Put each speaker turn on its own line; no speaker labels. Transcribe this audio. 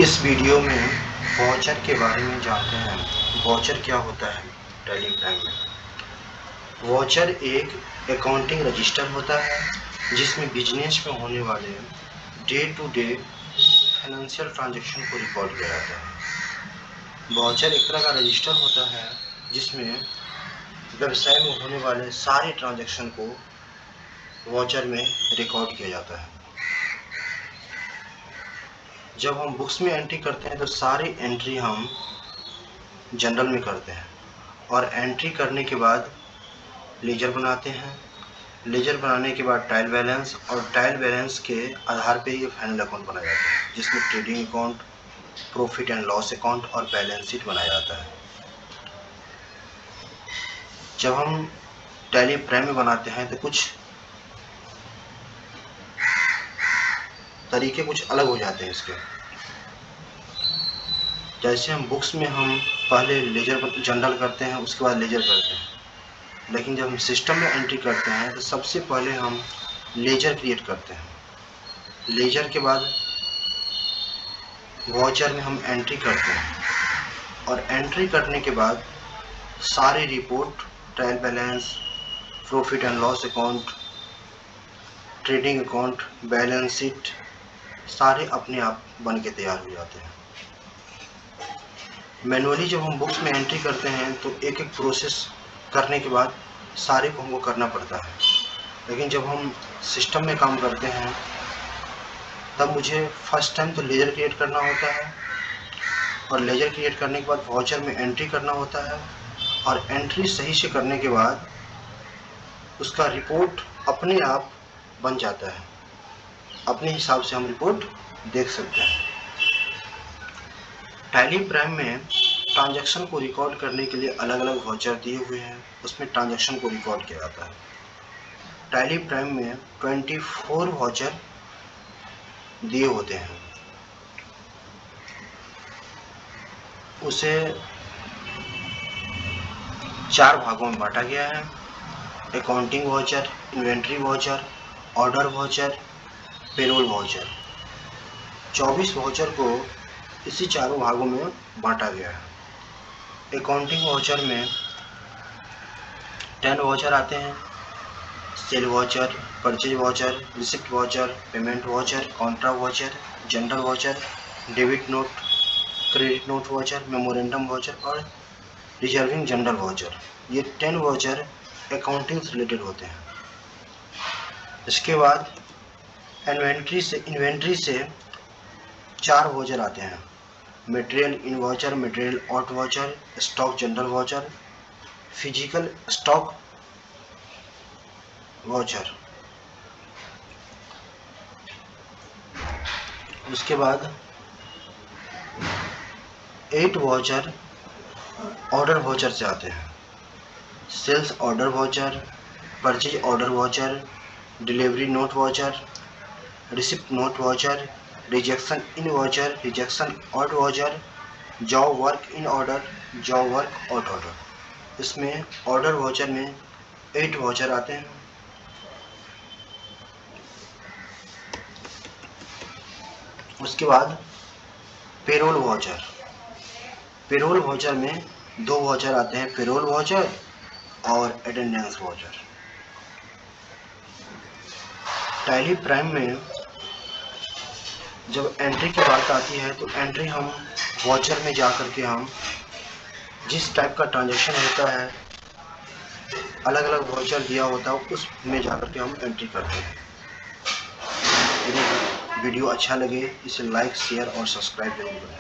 इस वीडियो में वाउचर के बारे में जानते हैं। वाउचर क्या होता है टैली प्राइम में। वाउचर एक अकाउंटिंग रजिस्टर होता है जिसमें बिजनेस में होने वाले day to day financial transaction को रिकॉर्ड किया जाता है। वाउचर एक तरह का रजिस्टर होता है जिसमें व्यवसाय में होने वाले सारे ट्रांजैक्शन को वाउचर में रिकॉर्ड किया जाता है। जब हम बुक्स में एंट्री करते हैं तो सारी एंट्री हम जनरल में करते हैं और एंट्री करने के बाद लेजर बनाते हैं। लेजर बनाने के बाद ट्रायल बैलेंस और ट्रायल बैलेंस के आधार पे ये फाइनल अकाउंट बनाया जाता है जिसमें trading account, profit and loss account और बैलेंस शीट बनाया जाता है। जब हम टैली प्राइम में बनाते हैं तो कुछ तरीके कुछ अलग हो जाते हैं इसके। जैसे हम बुक्स में हम पहले लेजर जनरल करते हैं, उसके बाद लेजर करते हैं, लेकिन जब हम सिस्टम में एंट्री करते हैं तो सबसे पहले हम लेजर क्रिएट करते हैं। लेजर के बाद वाउचर में हम एंट्री करते हैं और एंट्री करने के बाद सारी report, trial balance, profit and loss account, trading account, balance sheet सारे अपने आप बन के तैयार हो जाते हैं। मैनुअली जब हम बुक्स में एंट्री करते हैं तो एक एक प्रोसेस करने के बाद सारे को हमको करना पड़ता है, लेकिन जब हम सिस्टम में काम करते हैं तब मुझे फर्स्ट टाइम तो लेजर क्रिएट करना होता है और लेजर क्रिएट करने के बाद वाउचर में एंट्री करना होता है और एंट्री सही से करने के बाद उसका रिपोर्ट अपने आप बन जाता है। अपने हिसाब से हम रिपोर्ट देख सकते हैं। टैली प्राइम में ट्रांजैक्शन को रिकॉर्ड करने के लिए अलग अलग वाउचर दिए हुए हैं, उसमें ट्रांजैक्शन को रिकॉर्ड किया जाता है। टैली प्राइम में 24 वाउचर दिए होते हैं। उसे 4 भागों में बांटा गया है: accounting voucher, inventory voucher, order voucher, payroll voucher. 24 voucher को इसी चारों भागों में बांटा गया है। अकाउंटिंग वाउचर में 10 वाउचर आते हैं: cell voucher, purchase voucher, receipt voucher, payment voucher, Contra voucher, general voucher, debit note, credit note voucher, memorandum voucher और रिजर्विंग जनरल वाउचर। ये 10 वाउचर अकाउंटिंग से रिलेटेड होते हैं। इसके बाद इन्वेंट्री से 4 वाउचर आते हैं: material in voucher, material out voucher, stock journal voucher, physical stock voucher. उसके बाद 8 वाउचर ऑर्डर वाउचर से आते हैं: sales order voucher, purchase order voucher, delivery note voucher, receipt note voucher, rejection in voucher, rejection out voucher, job work in order, job work out order. इसमें order voucher में 8 voucher आते हैं। उसके बाद payroll voucher. Payroll voucher में 2 voucher आते हैं: payroll voucher और अटेंडेंस वाउचर। टैली प्राइम में जब एंट्री की बात आती है तो एंट्री हम वाउचर में जा कर के हम जिस टाइप का ट्रांजैक्शन होता है, अलग अलग वाउचर दिया होता है, उसमें जा कर के हम एंट्री करते हैं। यदि वीडियो अच्छा लगे इसे लाइक, शेयर और सब्सक्राइब जरूर करें।